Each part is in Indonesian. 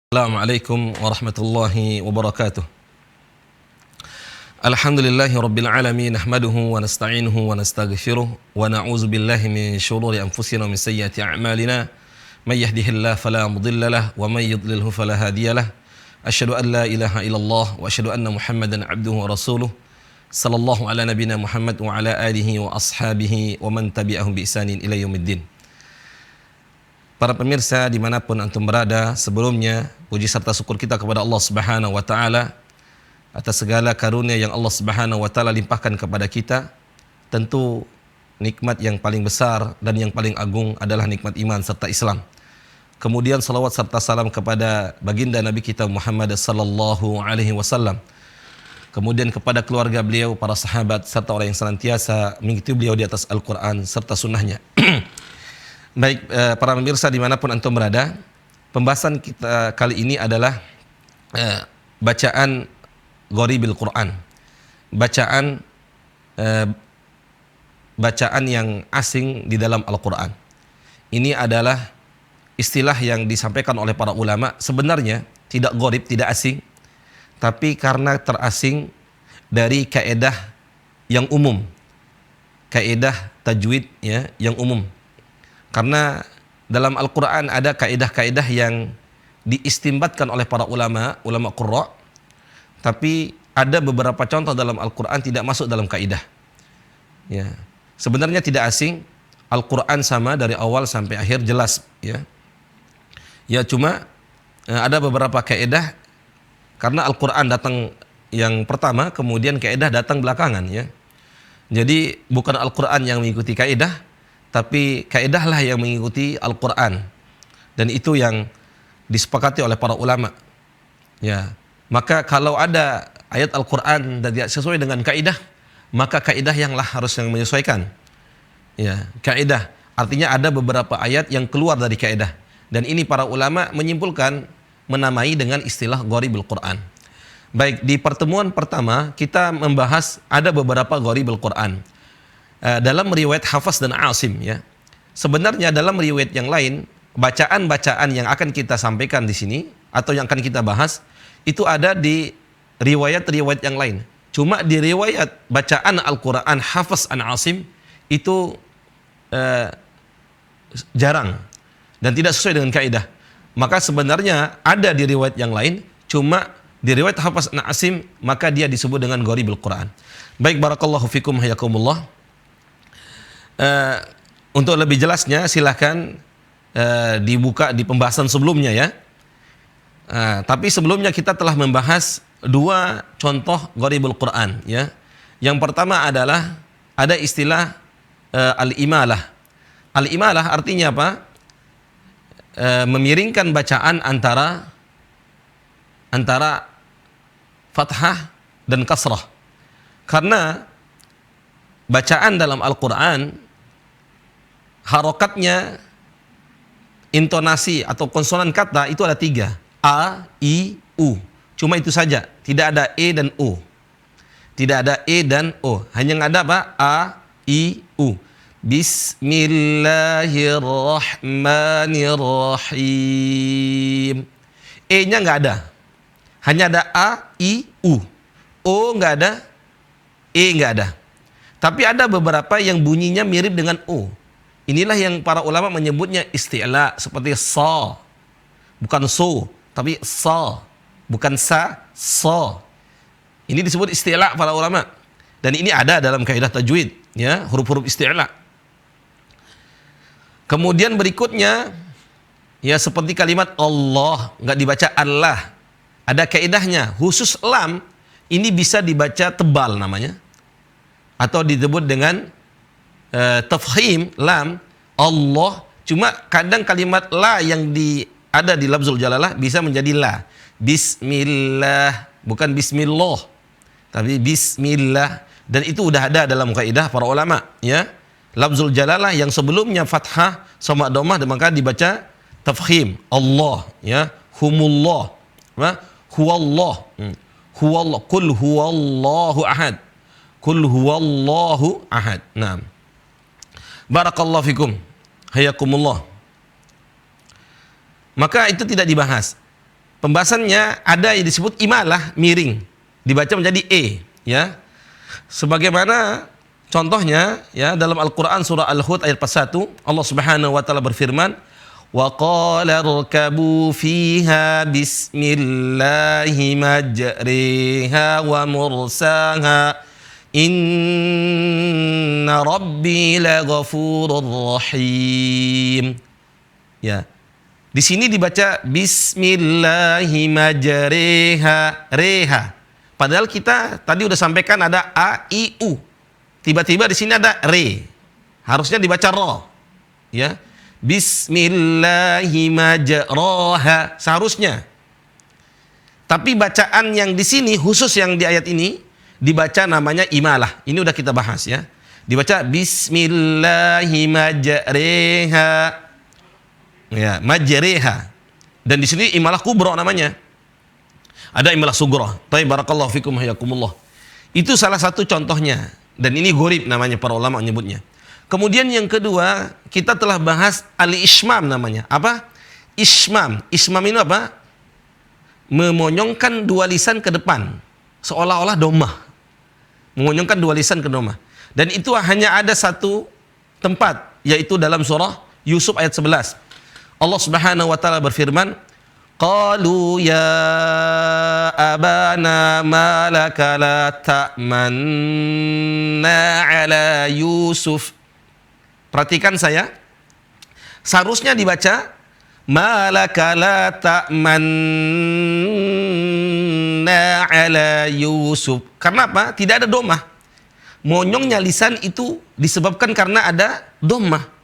Assalamualaikum warahmatullahi wabarakatuh. Alhamdulillahi rabbil alamin, nahmaduhu wa nasta'inuhu wa nastaghfiruh wa na'udzu billahi min shururi anfusina wa min sayyiati a'malina. May yahdihillahu fala mudilla lahu wa may yudlilhu fala hadiya lahu. Asyhadu an la ilaha illallah wa asyhadu anna Muhammadan 'abduhu wa rasuluh. Sallallahu ala nabiyyina Muhammad wa ala alihi wa ashabihi wa man tabi'ahum bi ihsanin ila yaumiddin. Para pemirsa dimanapun antum berada, sebelumnya puji serta syukur kita kepada Allah Subhanahu wa Ta'ala atas segala karunia yang Allah Subhanahu wa Ta'ala limpahkan kepada kita. Tentu nikmat yang paling besar dan yang paling agung adalah nikmat iman serta Islam. Kemudian salawat serta salam kepada baginda Nabi kita Muhammad sallallahu alaihi wasallam. Kemudian kepada keluarga beliau, para sahabat serta orang yang senantiasa mengikuti beliau di atas Al-Quran serta sunnahnya. Baik, para pemirsa dimanapun antum berada, pembahasan kita kali ini adalah bacaan ghoribil Quran, bacaan yang asing di dalam Al-Quran. Ini adalah istilah yang disampaikan oleh para ulama. Sebenarnya tidak gharib, tidak asing, tapi karena terasing dari kaedah yang umum, kaedah tajwid ya, yang umum. Karena dalam Al-Quran ada kaedah-kaedah yang diistimbatkan oleh para ulama qurra, tapi ada beberapa contoh dalam Al-Quran tidak masuk dalam kaedah. Ya. Sebenarnya tidak asing, Al-Quran sama dari awal sampai akhir jelas. Ya, ya cuma ada beberapa kaedah, karena Al-Quran datang yang pertama, kemudian kaedah datang belakangan. Ya. Jadi bukan Al-Quran yang mengikuti kaedah, tapi kaedahlah yang mengikuti Al-Quran, dan itu yang disepakati oleh para ulama. Ya, maka kalau ada ayat Al-Quran dan tidak sesuai dengan kaedah, maka kaedah yanglah harus yang menyesuaikan. Ya, kaedah artinya ada beberapa ayat yang keluar dari kaedah, dan ini para ulama menyimpulkan, menamai dengan istilah gharibul Quran. Baik, di pertemuan pertama kita membahas ada beberapa gharibul Quran. Dalam riwayat Hafs dan Asim, ya. Sebenarnya dalam riwayat yang lain, bacaan-bacaan yang akan kita sampaikan di sini atau yang akan kita bahas itu ada di riwayat-riwayat yang lain. Cuma di riwayat bacaan Al-Quran Hafs dan Asim itu jarang dan tidak sesuai dengan kaidah. Maka sebenarnya ada di riwayat yang lain, cuma di riwayat Hafs dan Asim maka dia disebut dengan gharibul Quran. Baik, barakallahu fikum, hayakumullah. Untuk lebih jelasnya silahkan dibuka di pembahasan sebelumnya ya. Tapi sebelumnya kita telah membahas dua contoh gharibul Quran ya. Yang pertama adalah ada istilah al-imalah. Al-imalah artinya apa? Memiringkan bacaan antara fathah dan kasrah. Karena bacaan dalam Al-Quran harokatnya, intonasi atau konsonan kata itu ada 3. A, I, U. Cuma itu saja. Tidak ada E dan O. Tidak ada E dan O. Hanya ada apa? A, I, U. Bismillahirrahmanirrahim. E-nya nggak ada. Hanya ada A, I, U. O nggak ada. E nggak ada. Tapi ada beberapa yang bunyinya mirip dengan O. Inilah yang para ulama menyebutnya isti'la, seperti sa, bukan so, tapi sa, bukan sa, sa. Ini disebut isti'la para ulama. Dan ini ada dalam kaidah tajwid, ya, huruf-huruf isti'la. Kemudian berikutnya, ya seperti kalimat Allah, nggak dibaca Allah. Ada kaidahnya, khusus lam, ini bisa dibaca tebal namanya, atau disebut dengan tafkhim lam Allah. Cuma kadang kalimat la yang ada di lafzul jalalah bisa menjadi la. Bismillah, bukan bismillah, tapi bismillah. Dan itu udah ada dalam kaidah para ulama ya. Lafzul jalalah yang sebelumnya fathah sama dhammah maka dibaca tafkhim Allah ya. Humullah, huwallah, huwallah, qul huwallahu ahad, qul huwallahu ahad. Naam. Barakallahu fikum, hayakumullah. Maka itu tidak dibahas. pembahasannya ada yang disebut imalah, miring, dibaca menjadi e, ya. Sebagaimana contohnya ya dalam Al-Qur'an surah Al-Hud ayat 41, Allah Subhanahu wa taala berfirman, "Wa qala irkabu fiha bismillahi majriha wa mursaha inna rabbi laghafurur rahim." Ya. Di sini dibaca bismillahi majriha, reha. Padahal kita tadi udah sampaikan ada a, i, u. Tiba-tiba di sini ada re. Harusnya dibaca ro. Ya. Bismillahi majraha seharusnya. Tapi bacaan yang di sini khusus yang di ayat ini dibaca namanya imalah. Ini udah kita bahas ya. Dibaca bismillahi majriha. Ya, majriha. Dan di sini imalah kubra namanya. Ada imalah sughra. Baik, barakallahu fikum hayakumullah. Itu salah satu contohnya. Dan ini gharib namanya, para ulama menyebutnya. Kemudian yang kedua, kita telah bahas al-ismam namanya. Apa? Ismam. Ismam ini apa? Memonyongkan dua lisan ke depan. Seolah-olah dhammah. Memonyongkan dua lisan ke dhammah. Dan itu hanya ada satu tempat, yaitu dalam surah Yusuf ayat 11. Allah Subhanahu wa taala berfirman, qalu ya abana ma laka la ta'manna ala Yusuf. Perhatikan saya. Seharusnya dibaca ma laka la ta'manna ala Yusuf. Karena apa? Tidak ada dhammah. Monyongnya lisan itu disebabkan karena ada dhammah.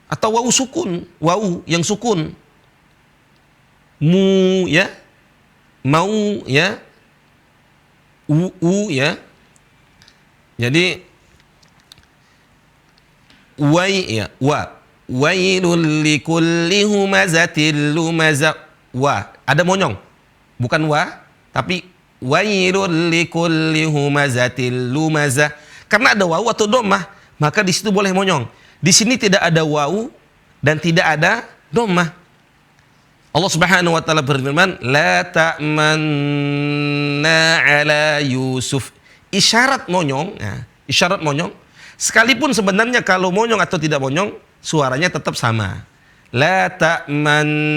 Atau wawu sukun, wawu yang sukun. Mu ya, mau ya, ya. Jadi wai ya, wailul likulli humazatil lumaza. Wa ada monyong, bukan wa, tapi wailul likulli humazatil lumaza. Karena ada wawu atau dhammah, maka di situ boleh monyong. Di sini tidak ada wawu dan tidak ada dhammah. Allah Subhanahu wa taala berfirman, la ta'manna ala Yusuf. Isyarat monyong, ya, isyarat monyong. Sekalipun sebenarnya kalau monyong atau tidak monyong, suaranya tetap sama. La ta'manna,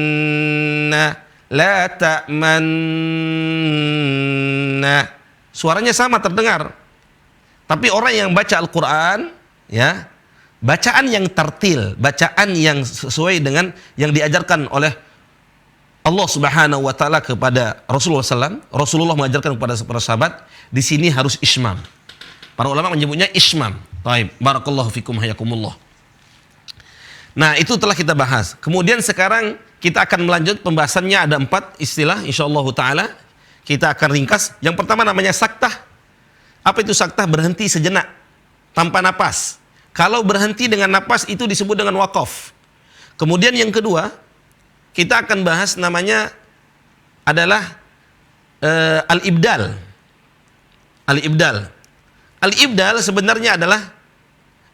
la ta'manna. Suaranya sama terdengar. Tapi orang yang baca Al-Qur'an, ya, bacaan yang tertil, bacaan yang sesuai dengan yang diajarkan oleh Allah Subhanahu wa taala kepada Rasulullah SAW, Rasulullah mengajarkan kepada para sahabat, di sini harus ismam. Para ulama menyebutnya ismam. Baik, barakallahu fikum hayakumullah. Nah, itu telah kita bahas. Kemudian sekarang kita akan melanjut pembahasannya, ada 4 istilah insyaallah taala. Kita akan ringkas. Yang pertama namanya saktah. Apa itu saktah? Berhenti sejenak tanpa napas. Kalau berhenti dengan napas itu disebut dengan waqaf. Kemudian yang kedua, kita akan bahas namanya adalah al-ibdal. Al-ibdal. Al-ibdal sebenarnya adalah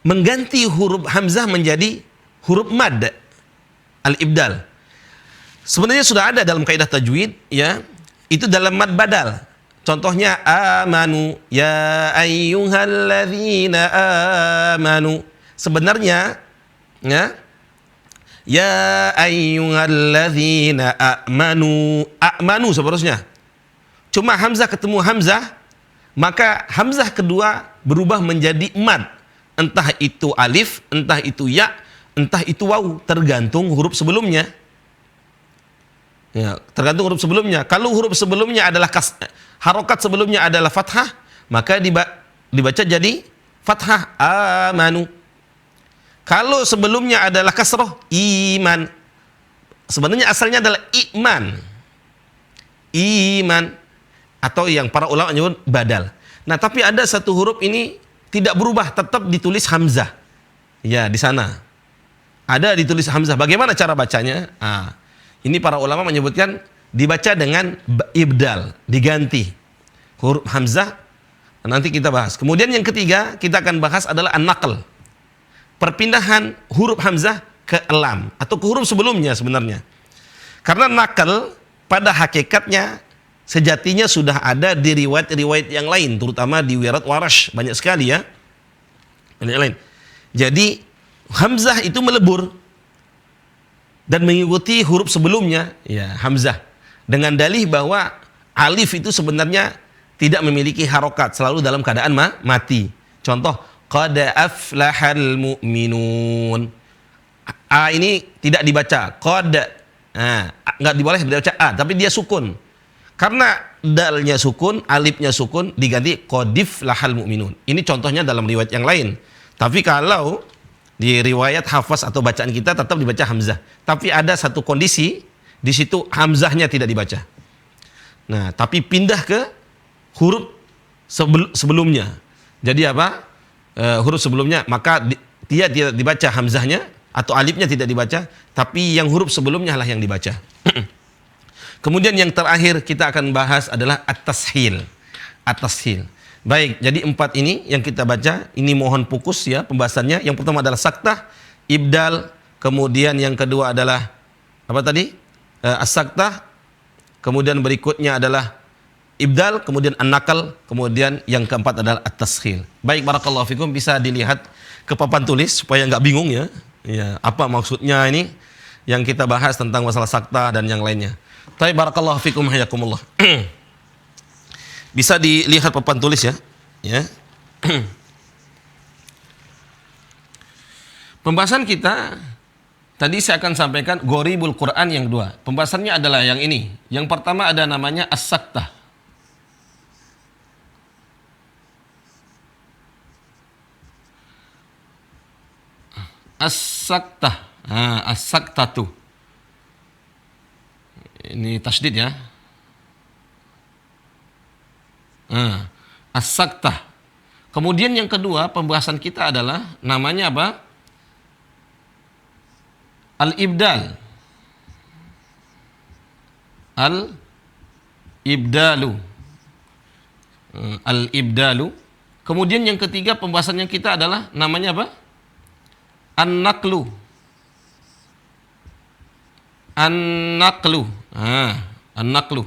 mengganti huruf hamzah menjadi huruf mad. Al-ibdal. Sebenarnya sudah ada dalam kaidah tajwid, ya. Itu dalam mad badal. Contohnya amanu ya ayyuhalladzina amanu. Sebenarnya ya, ya ayyuhalladzina amanu, amanu seharusnya. Cuma hamzah ketemu hamzah, maka hamzah kedua berubah menjadi mad. Entah itu alif, entah itu ya, entah itu waw, tergantung huruf sebelumnya. Ya, tergantung huruf sebelumnya. Kalau huruf sebelumnya adalah harokat sebelumnya adalah fathah, maka dibaca jadi fathah amanu. Kalau sebelumnya adalah kasroh, iman. Sebenarnya asalnya adalah iman. Iman. Atau yang para ulama menyebut badal. Nah, tapi ada satu huruf ini tidak berubah, tetap ditulis hamzah. Ya, di sana. Ada ditulis hamzah. Bagaimana cara bacanya? Ini para ulama menyebutkan dibaca dengan ibdal, diganti huruf hamzah. Nanti kita bahas. Kemudian yang ketiga kita akan bahas adalah an-naql. Perpindahan huruf hamzah ke lam atau ke huruf sebelumnya sebenarnya. Karena nakal pada hakikatnya sejatinya sudah ada di riwayat-riwayat yang lain, terutama di Wirat Warash, banyak sekali ya. Banyak lain. Jadi Hamzah itu melebur dan mengikuti huruf sebelumnya, ya Hamzah. Dengan dalih bahwa alif itu sebenarnya tidak memiliki harokat, selalu dalam keadaan mati. Contoh, qad aflahal mu'minun. A ini tidak dibaca, qad. Nah, nggak boleh dibaca A, tapi dia sukun. Karena dalnya sukun, alifnya sukun, diganti qadif lahal mu'minun. Ini contohnya dalam riwayat yang lain. Tapi kalau di riwayat hafaz atau bacaan kita tetap dibaca hamzah. Tapi ada satu kondisi, di situ hamzahnya tidak dibaca. Nah, tapi pindah ke huruf sebelumnya. Jadi apa? Huruf sebelumnya, maka dia tidak dibaca hamzahnya atau alifnya tidak dibaca, tapi yang huruf sebelumnya lah yang dibaca. Kemudian yang terakhir kita akan bahas adalah at-tashil. At-tashil. Baik, jadi 4 ini yang kita baca, ini mohon fokus ya pembahasannya. Yang pertama adalah saktah, ibdal, kemudian yang kedua adalah apa tadi? As-saktah, kemudian berikutnya adalah ibdal, kemudian an-nakal, kemudian yang keempat adalah at-tashil. Baik, barakallahu fikum, bisa dilihat ke papan tulis supaya nggak bingung ya. Ya, apa maksudnya ini yang kita bahas tentang masalah saktah dan yang lainnya. Baik, barakallahu fikum hayakumullah. Bisa dilihat papan tulis ya. Ya. Pembahasan kita tadi saya akan sampaikan Gharibul Quran yang kedua. Pembahasannya adalah yang ini. Yang pertama ada namanya as-saktah. As-saktah. As-saktatu. Ini tasdid ya. As-saktah. Kemudian yang kedua pembahasan kita adalah namanya apa? Al-ibdal. Al-ibdalu. Al-ibdalu. Kemudian yang ketiga pembahasannya kita adalah namanya apa? An-naklu. An-naklu. An-naklu.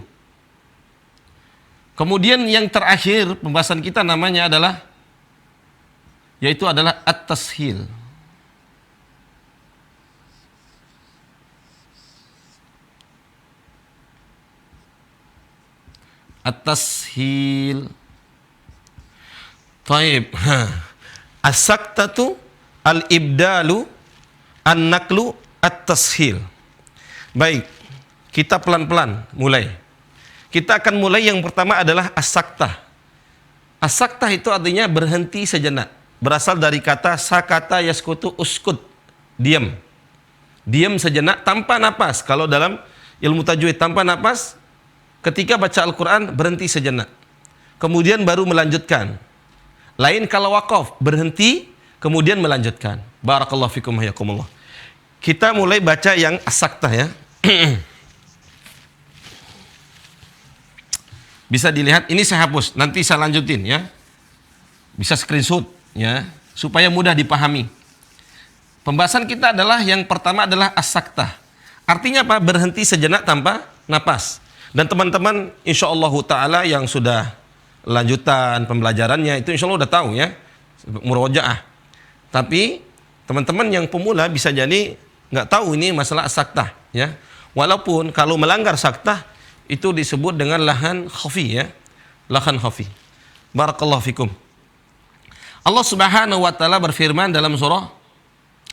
Kemudian yang terakhir pembahasan kita namanya adalah yaitu adalah at-tashil. At-tashil. Taib. As-saktatu, al-ibdalu, an-naklu, at-tashil. Baik, kita pelan-pelan mulai. Kita akan mulai yang pertama adalah as-saktah. As-saktah itu artinya berhenti sejenak. Berasal dari kata sakata yaskutu uskut, diam. Diam sejenak tanpa napas. Kalau dalam ilmu tajwid tanpa napas, ketika baca Al-Quran berhenti sejenak. Kemudian baru melanjutkan. Lain kalau waqaf, berhenti kemudian melanjutkan. Barakallahu fikum hayakumullah. Kita mulai baca yang as-saktah ya. Bisa dilihat, ini saya hapus, nanti saya lanjutin ya. Bisa screenshot ya, supaya mudah dipahami. Pembahasan kita adalah yang pertama adalah as-saktah. Artinya apa? Berhenti sejenak tanpa napas. Dan teman-teman insyaallah ta'ala yang sudah lanjutan pembelajarannya itu insyaallah udah tahu ya, murojaah. Tapi teman-teman yang pemula bisa jadi nggak tahu ini masalah as-saktah ya. Walaupun kalau melanggar saktah itu disebut dengan lahan khafi ya. Lahan khafi. Barakallahu fikum. Allah Subhanahu wa taala berfirman dalam surah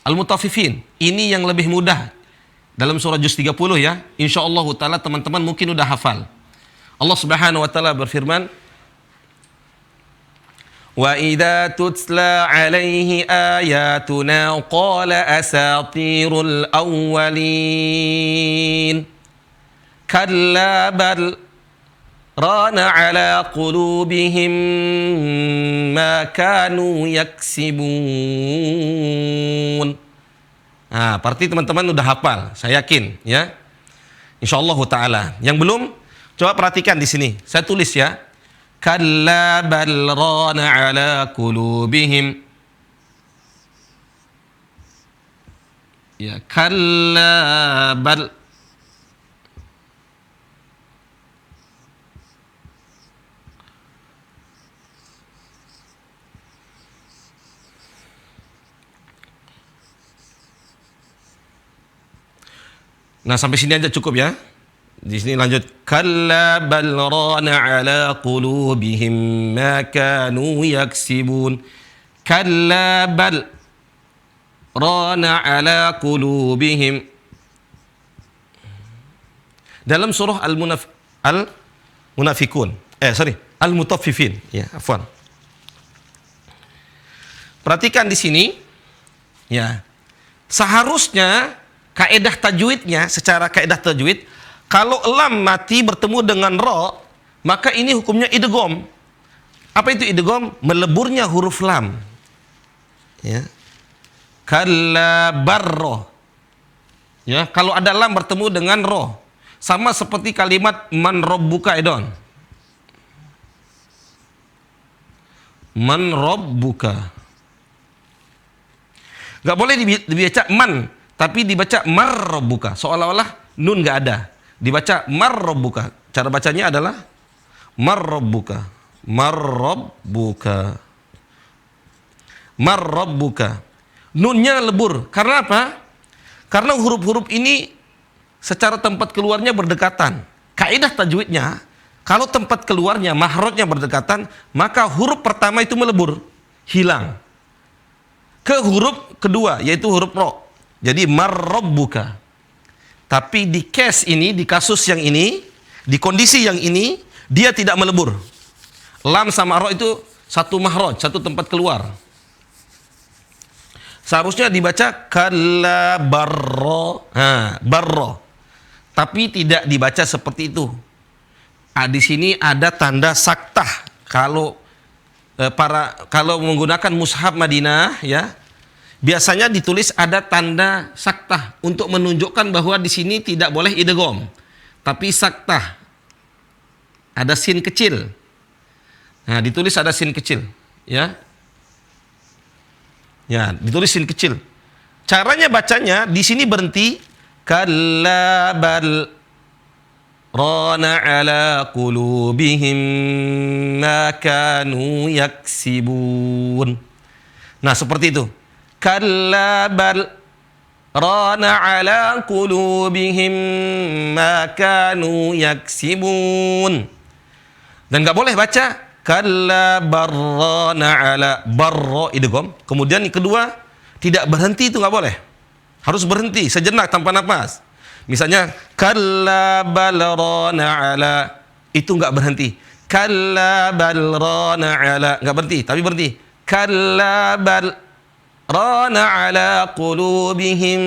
Al-Mutaffifin. Ini yang lebih mudah. Dalam surah Juz 30 ya. Insyaallah taala teman-teman mungkin udah hafal. Allah Subhanahu wa taala berfirman, "Wa idza tutla 'alaihi ayatuna qala asatirul awwalin." Kalla bal rana ala qulubihim ma kanu yaksibun. Nah, berarti teman-teman udah hafal, saya yakin ya. Insyaallah taala. Yang belum, coba perhatikan di sini. Saya tulis ya. Kalla bal rana ala qulubihim. Ya, kalla bal Nah, sampai sini aja cukup ya. Di sini lanjut. Kalla bal rana ala qulubihim ma kanu yaksibun. Kalla bal rana ala qulubihim. Dalam surah Al-Munafikun. Al-Mutaffifin. Ya, afwan. Perhatikan di sini, ya. Seharusnya kaedah tajwidnya, secara kaedah tajwid, kalau lam mati bertemu dengan ro, maka ini hukumnya idgham. Apa itu idgham? Meleburnya huruf lam. Ya. Kalla barro. Ya, kalau ada lam bertemu dengan ro, sama seperti kalimat man rabbuka edon. Man rabbuka. Gak boleh dibaca man, tapi dibaca marrabbuka. Seolah-olah nun gak ada. Dibaca marrabbuka. Cara bacanya adalah marrabbuka. Marrabbuka. Marrabbuka. Nunnya lebur. Karena apa? Karena huruf-huruf ini secara tempat keluarnya berdekatan. Kaidah tajwidnya, kalau tempat keluarnya, mahrojnya berdekatan, maka huruf pertama itu melebur, hilang ke huruf kedua, yaitu huruf ro. Jadi marrabbuka. Tapi di case ini, di kasus yang ini, di kondisi yang ini, dia tidak melebur. Lam sama ro itu satu mahroj, satu tempat keluar. Seharusnya dibaca kalla barro. Barro. Tapi tidak dibaca seperti itu. Di sini ada tanda saktah. Kalau menggunakan mushaf Madinah, ya, biasanya ditulis ada tanda saktah untuk menunjukkan bahwa di sini tidak boleh idgham, tapi saktah. Ada sin kecil. Nah, ditulis ada sin kecil, ya. Ya, ditulis sin kecil. Caranya bacanya di sini berhenti kalla bal rana ala qulubihim ma kanu yaksibun. Nah, seperti itu. Kalla bal rana ala qulubihim ma kanu yaksibun. Dan nggak boleh baca kalla barrana ala barro idgham. Kemudian yang kedua, tidak berhenti, itu nggak boleh. Harus berhenti sejenak tanpa nafas. Misalnya kalla bal rana ala, itu enggak berhenti. Kalla bal rana ala, enggak berhenti, tapi berhenti. Kalla bal rana ala qulubihim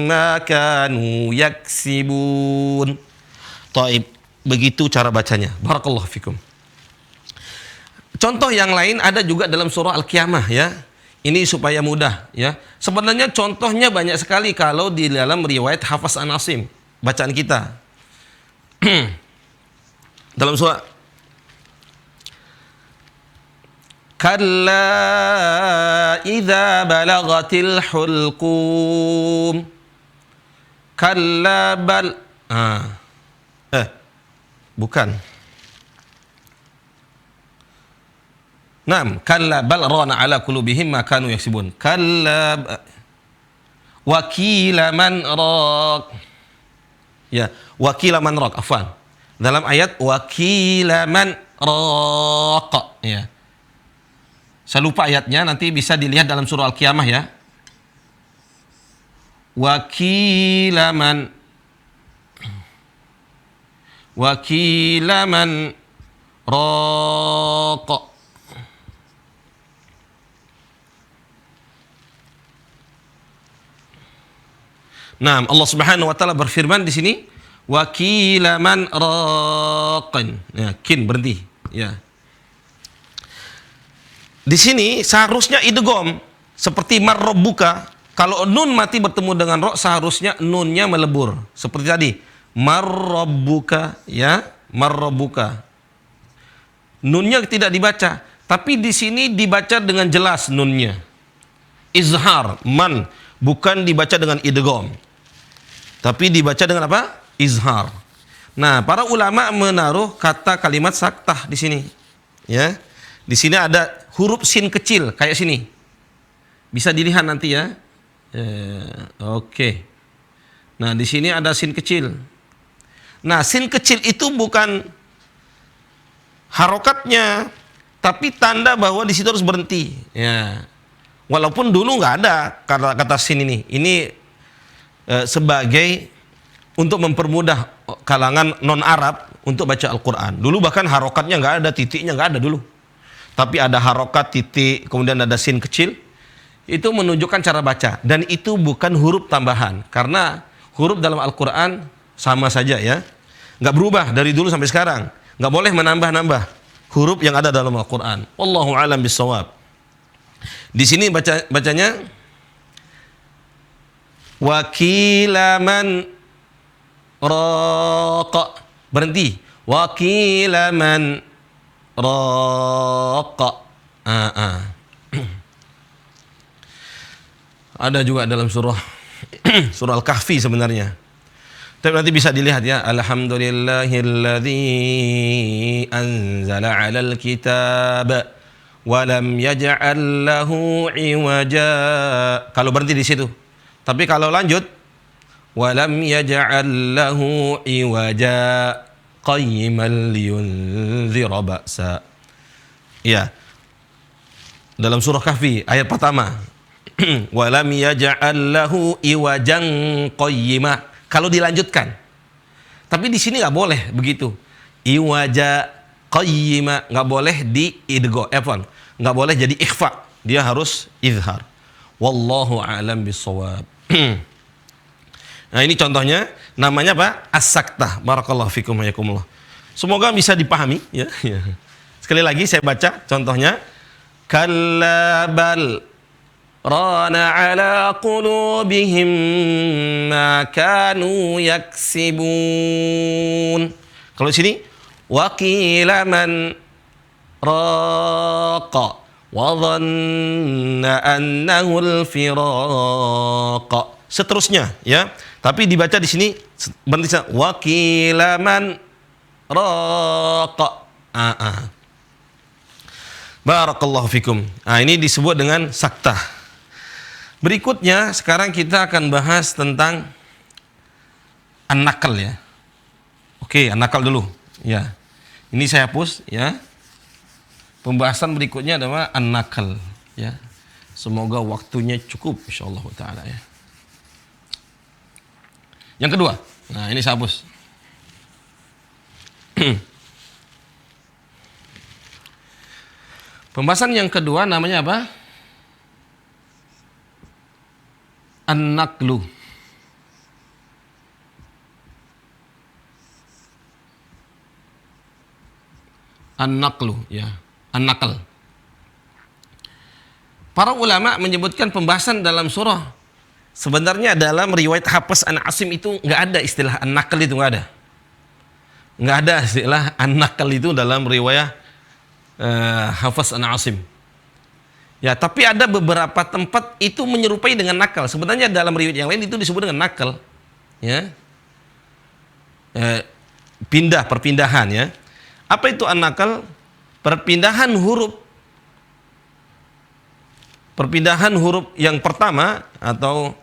ma kanu yaksibun. Taib, begitu cara bacanya. Barakallahu fikum. Contoh yang lain ada juga dalam surah Al-Qiyamah, ya. Ini supaya mudah, ya. Sebenarnya contohnya banyak sekali kalau di dalam riwayat Hafs an Asim, bacaan kita. Dalam surah Kalla idza balagatil hulqum. Kalla bal bukan. Naam, kalla bal rana ala qulubihim ma kanu yaksibun. Kalla wakila man raq. Ya, wakila man raq, afwan. Dalam ayat wakila man raq, ya. Saya lupa ayatnya, nanti bisa dilihat dalam surah Al-Qiyamah, ya. Wakila man raq. Nah, Allah Subhanahu wa taala berfirman di sini, wa qila man raqin. Ya, kin berhenti, ya. Di sini seharusnya idgham seperti marrabbuka. Kalau nun mati bertemu dengan ro, seharusnya nunnya melebur. Seperti tadi, marrabbuka, ya, marrabbuka. Nunnya tidak dibaca, tapi di sini dibaca dengan jelas nunnya. Izhar, man, bukan dibaca dengan idgham. Tapi dibaca dengan apa? Izhar. Nah, para ulama menaruh kata kalimat saktah di sini. Ya. Di sini ada huruf sin kecil kayak sini. Bisa dilihat nanti, ya. Oke. Nah, di sini ada sin kecil. Nah, sin kecil itu bukan harokatnya, tapi tanda bahwa di situ harus berhenti. Ya. Walaupun dulu nggak ada kata sin ini. Ini sebagai untuk mempermudah kalangan non Arab untuk baca Al-Quran. Dulu bahkan harokatnya nggak ada, titiknya nggak ada dulu. Tapi ada harokat, titik, kemudian ada sin kecil. Itu menunjukkan cara baca. Dan itu bukan huruf tambahan. Karena huruf dalam Al-Quran sama saja ya. Nggak berubah dari dulu sampai sekarang. Nggak boleh menambah-nambah huruf yang ada dalam Al-Quran. Wallahu a'lam bissawab. Di sini bacanya wakilaman raqa. Berhenti. Wakilaman raqa. Ada juga dalam surah surah Al-Kahfi sebenarnya. Tapi nanti bisa dilihat ya. Alhamdulillahilladzi anzala 'alal kitab wa lam yaj'al lahu 'iwaja. Kalau berhenti di situ. Tapi kalau lanjut wa lam yaj'al lahu 'iwaja qayyiman liyunzira ba'sa. Ya. Dalam surah Kahfi ayat pertama. Wa lam yaj'al lahu 'iwajan qayyima. Kalau dilanjutkan. Tapi di sini nggak boleh begitu. Iwaja qayyima, nggak boleh di idgo, nggak boleh jadi ikhfa. Dia harus izhar. Wallahu a'lam bissawab. Nah, ini contohnya, namanya apa? As-saktah. Barakallahu fikum wa yakumullah. Semoga bisa dipahami ya. Sekali lagi saya baca contohnya. Kallabal rana ala qulubihim ma kanu yaksibun. Kalau di sini waqila man raqa wa dhanna annahu al-firaqa. Seterusnya ya. Tapi dibaca di sini berarti waqila man raqa. Barakallahu fikum. Nah, ini disebut dengan saktah. Berikutnya sekarang kita akan bahas tentang an-naql ya. Oke, an-naql dulu ya. Ini saya hapus ya. Pembahasan berikutnya adalah an-naql ya. Semoga waktunya cukup insyaallah taala ya. Yang kedua. Nah, ini saya hapus. Pembahasan yang kedua namanya apa? An-naqlu. An-naqlu ya, an-naql. Para ulama menyebutkan pembahasan dalam surah. Sebenarnya dalam riwayat Hafs an Asim itu nggak ada istilah an-naql, itu nggak ada. Nggak ada istilah an-naql itu dalam riwayat Hafs an Asim. Ya, tapi ada beberapa tempat itu menyerupai dengan nakal. Sebenarnya dalam riwayat yang lain itu disebut dengan nakal. Ya. Perpindahan ya. Apa itu an-nakal? Perpindahan huruf. Perpindahan huruf yang pertama atau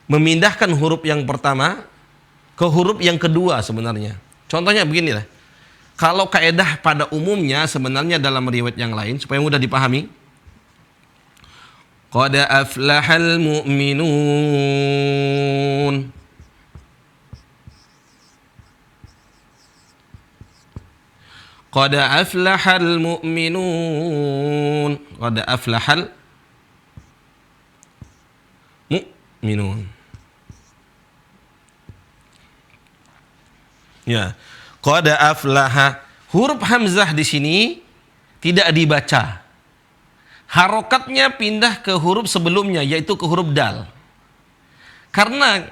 memindahkan huruf yang pertama ke huruf yang kedua sebenarnya. Contohnya beginilah. Kalau kaedah pada umumnya sebenarnya dalam riwayat yang lain supaya mudah dipahami. Qad aflahal mu'minun. Qad aflahal mu'minun. Qad aflahal mu'minun. Ya. Qad aflaha. Huruf hamzah di sini tidak dibaca. Harokatnya pindah ke huruf sebelumnya, yaitu ke huruf dal. Karena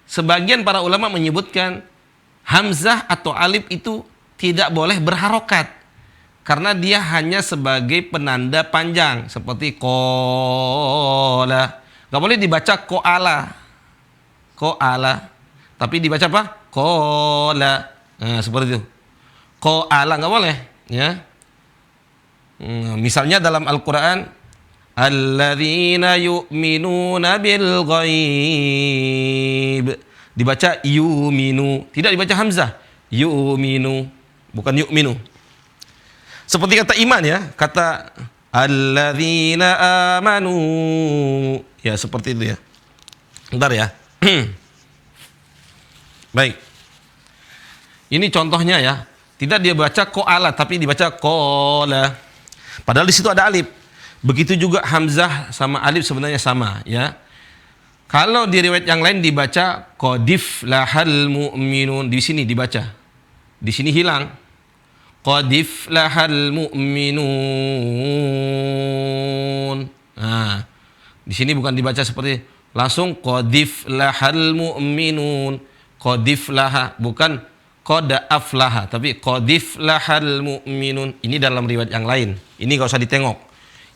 sebagian para ulama menyebutkan hamzah atau alif itu tidak boleh berharokat. Karena dia hanya sebagai penanda panjang. Seperti kola. Gak boleh dibaca koala. Koala. Tapi dibaca apa? Kola. Nah, seperti itu. Koala gak boleh. Ya. Misalnya dalam Al-Quran, alladzina yu'minuna bil ghaib dibaca yuminu, tidak dibaca hamzah. Yuminu, bukan yu'minu. Seperti kata iman ya, kata alladzina amanu. Ya, seperti itu ya. Bentar ya. Baik. Ini contohnya ya. Tidak dia baca koala, tapi dibaca kola. Padahal di situ ada alif. Begitu juga hamzah sama alif sebenarnya sama ya. Kalau di riwayat yang lain dibaca qadif lahal mu'minun, di sini dibaca. Di sini hilang. Qadif lahal mu'minun. Nah, di sini bukan dibaca seperti langsung qadif lahal mu'minun. Qadif laha, bukan qad aflaha, tapi qadif lahal mu'minun. Ini dalam riwayat yang lain. Ini enggak usah ditengok.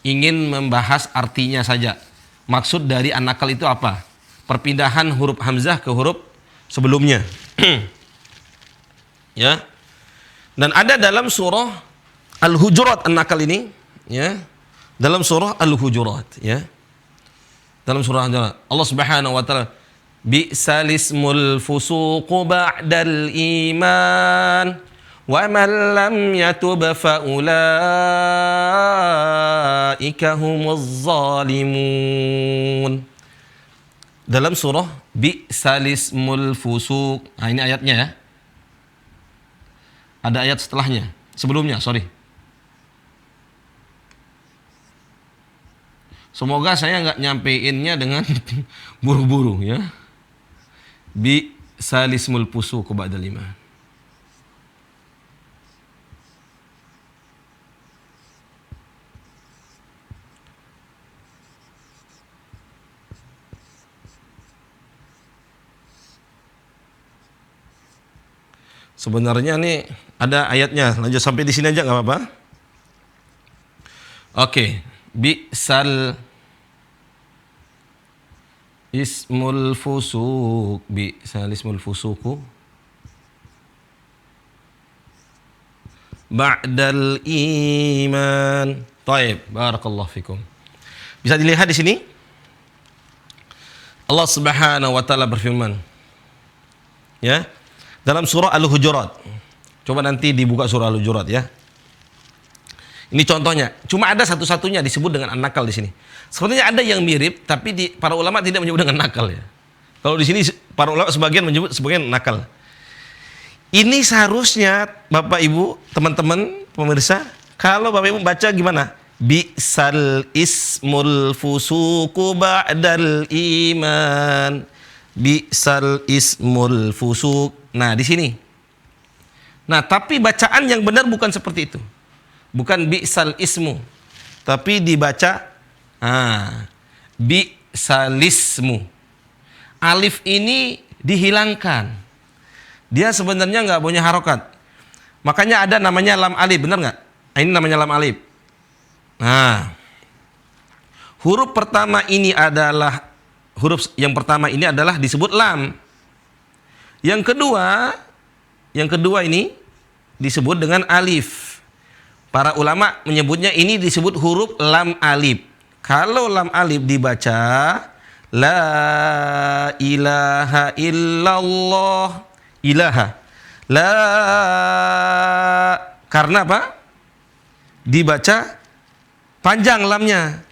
Ingin membahas artinya saja. Maksud dari an-nakal itu apa? Perpindahan huruf hamzah ke huruf sebelumnya. Ya. Dan ada dalam surah Al-Hujurat an-nakal ini, ya. Dalam surah Al-Hujurat, ya. Dalam surah Al-Hujurat, Allah Subhanahu wa taala, bi'sal ismul fusuqu ba'dal iman wa man lam yatub fa ulaika humuz zalimun. Dalam surah bi'sal ismul fusuq. Nah, ini ayatnya ya. Ada ayat setelahnya, sebelumnya, sorry. Semoga saya nggak nyampeinnya dengan buru-buru ya. Bi'sal ismul fusuq ba'dal iman. Sebenarnya nih ada ayatnya. Lanjut sampai di sini aja nggak apa-apa. Oke, bi'sal ismul fusuq, bi'sal ismul fusuqu ba'dal iman. Taib, barakallahu fikum. Bisa dilihat di sini. Allah Subhanahu wa taala berfirman. Ya. Dalam surah Al-Hujurat. Coba nanti dibuka surah Al-Hujurat ya. Ini contohnya. Cuma ada satu-satunya disebut dengan an-nakal di sini. Sebenarnya ada yang mirip, tapi para ulama tidak menyebut dengan nakal ya. Kalau di sini para ulama sebagian menyebut sebagian nakal. Ini seharusnya Bapak Ibu, teman-teman pemirsa, kalau Bapak Ibu baca gimana? Bi'sal ismul fusuqu ba'dal iman. Bi'sal ismul fusuq. Nah, di sini. Nah, tapi bacaan yang benar bukan seperti itu. Bukan bi'sal ismu, tapi dibaca bi'salismu. Alif ini dihilangkan. Dia sebenarnya nggak punya harokat. Makanya ada namanya lam alif, benar nggak? Ini namanya lam alif. Nah, huruf pertama ini adalah disebut lam. Yang kedua ini disebut dengan alif. Para ulama menyebutnya ini disebut huruf lam alif. Kalau lam alif dibaca la ilaha illallah. Ilaha. La, karena apa? Dibaca panjang lamnya.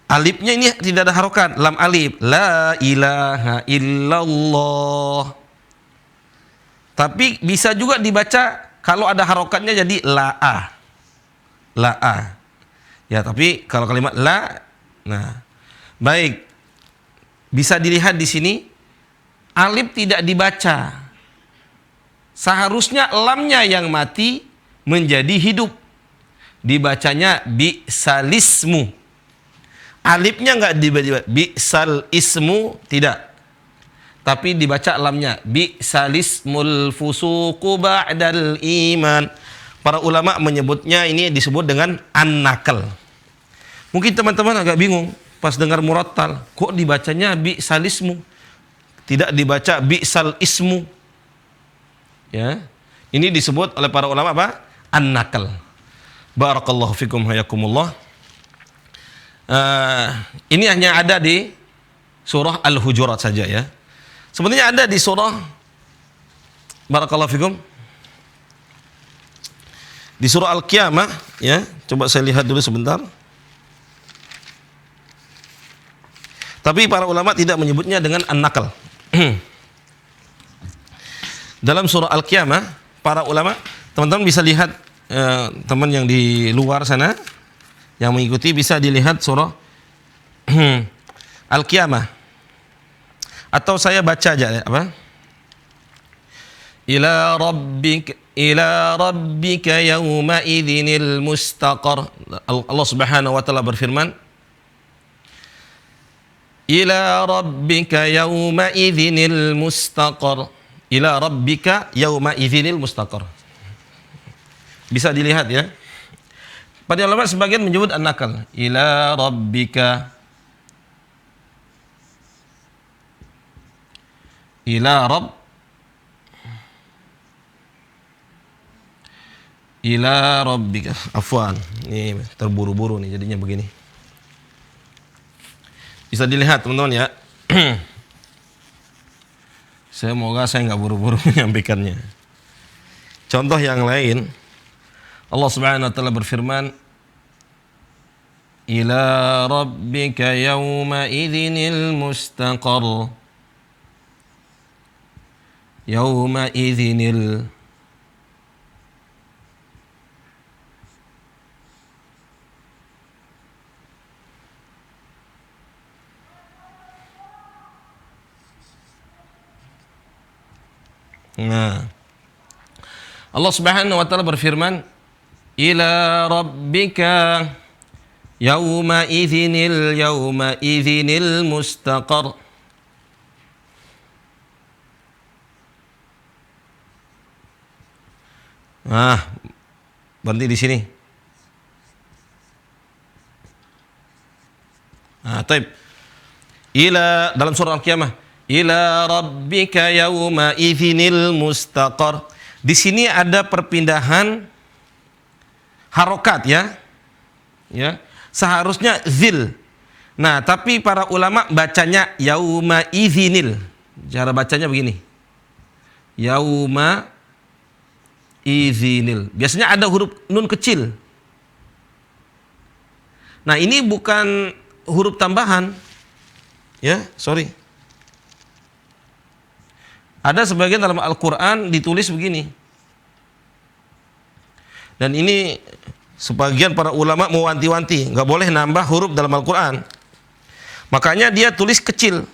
Alifnya ini tidak ada harokat, lam alif, la ilaha illallah. Tapi bisa juga dibaca kalau ada harokatnya jadi la'a. La'a. Ya, tapi kalau kalimat la, nah. Baik. Bisa dilihat di sini alif tidak dibaca. Seharusnya lamnya yang mati menjadi hidup. Dibacanya bi'salismu. Alifnya enggak dibaca bi'sal ismu, tidak. Tapi dibaca lamnya bi'salismul fusuqu ba'dal iman. Para ulama menyebutnya ini disebut dengan an-nakal. Mungkin teman-teman agak bingung pas dengar murattal, kok dibacanya bi'salismu? Tidak dibaca bi'sal ismu. Ya. Ini disebut oleh para ulama apa? An-nakal. Barakallahu fikum hayakumullah. Ini hanya ada di surah Al-Hujurat saja ya. Sebenarnya ada di surah, barakallahu fikum, di surah Al-Qiyamah ya. Coba saya lihat dulu sebentar. Tapi para ulama tidak menyebutnya dengan an-naql. Dalam surah Al-Qiyamah, para ulama, teman-teman bisa lihat, teman yang di luar sana yang mengikuti bisa dilihat surah Al-Qiyamah. Atau saya baca aja apa? Ila rabbika yawma idzinil mustaqar. Allah Subhanahu wa taala berfirman, ila rabbika yawma idzinil mustaqar. Ila rabbika yawma idzinil mustaqar. Bisa dilihat ya. Pada ulama sebagian menyebut an-naql. Ila rabbika. Ila rabbika. Afwan. Ini terburu-buru nih jadinya begini. Bisa dilihat teman-teman ya. Semoga saya nggak buru-buru menyampaikannya. Contoh yang lain, Allah Subhanahu wa taala berfirman, ila rabbika yawma idzinil mustaqar. Yawma idzinil. Nah, Allah Subhanahu wa taala berfirman, ila rabbika yawma idzinil mustaqar. Nah, berhenti di sini. Nah, taib. Ila dalam surah Al-Qiyamah, ila rabbika yawma idzinil mustaqar. Di sini ada perpindahan harokat ya. Ya. Seharusnya zil. Nah, tapi para ulama bacanya yauma idzinil. Cara bacanya begini. Yauma idzinil. Biasanya ada huruf nun kecil. Nah, ini bukan huruf tambahan. Ya, sorry. Ada sebagian dalam Al-Quran ditulis begini. Dan ini sebagian para ulama mewanti-wanti, nggak boleh nambah huruf dalam Al-Quran. Makanya dia tulis kecil,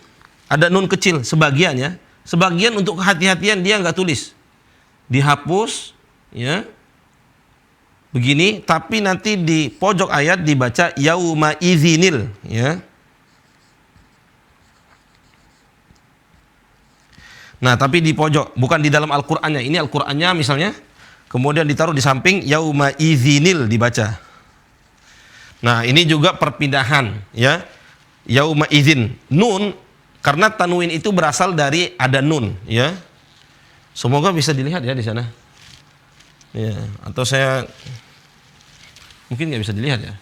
ada nun kecil sebagian ya. Sebagian untuk kehati-hatian dia nggak tulis, dihapus ya. Begini, tapi nanti di pojok ayat dibaca yauma idzinil ya. Nah, tapi di pojok, bukan di dalam Al-Qur'annya. Ini Al-Qur'annya misalnya, kemudian ditaruh di samping yauma idzinil dibaca. Nah, ini juga perpindahan ya. Yauma idzin, nun, karena tanwin itu berasal dari ada nun ya. Semoga bisa dilihat ya di sana. Ya, atau saya mungkin nggak bisa dilihat ya.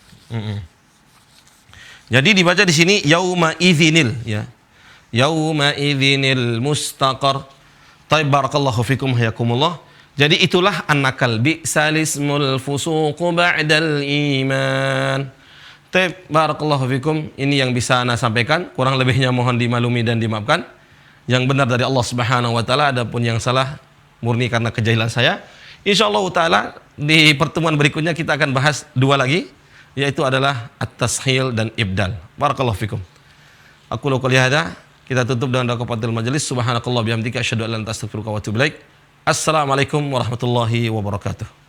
Jadi dibaca di sini yauma idzinil ya. Yauma idzinil mustaqar. Taib, barakallahu fikum hayakumullah. Jadi itulah an-naql, bi'sal ismul fusuq ba'dal iman. Taib, barakallahu fikum. Ini yang bisa ana sampaikan, kurang lebihnya mohon dimaklumi dan dimaafkan. Yang benar dari Allah Subhanahu wa taala, adapun yang salah murni karena kejahilan saya. Insyaallah taala di pertemuan berikutnya kita akan bahas dua lagi, yaitu adalah at-tashil dan ibdal. Barakallahu fikum. Aku qouli hada. Kita tutup dengan doa kafatul majelis. Subhanakallah bihamdika asyhadu an la ilaha illa anta astaghfiruka wa atubu ilaik. Assalamualaikum warahmatullahi wabarakatuh.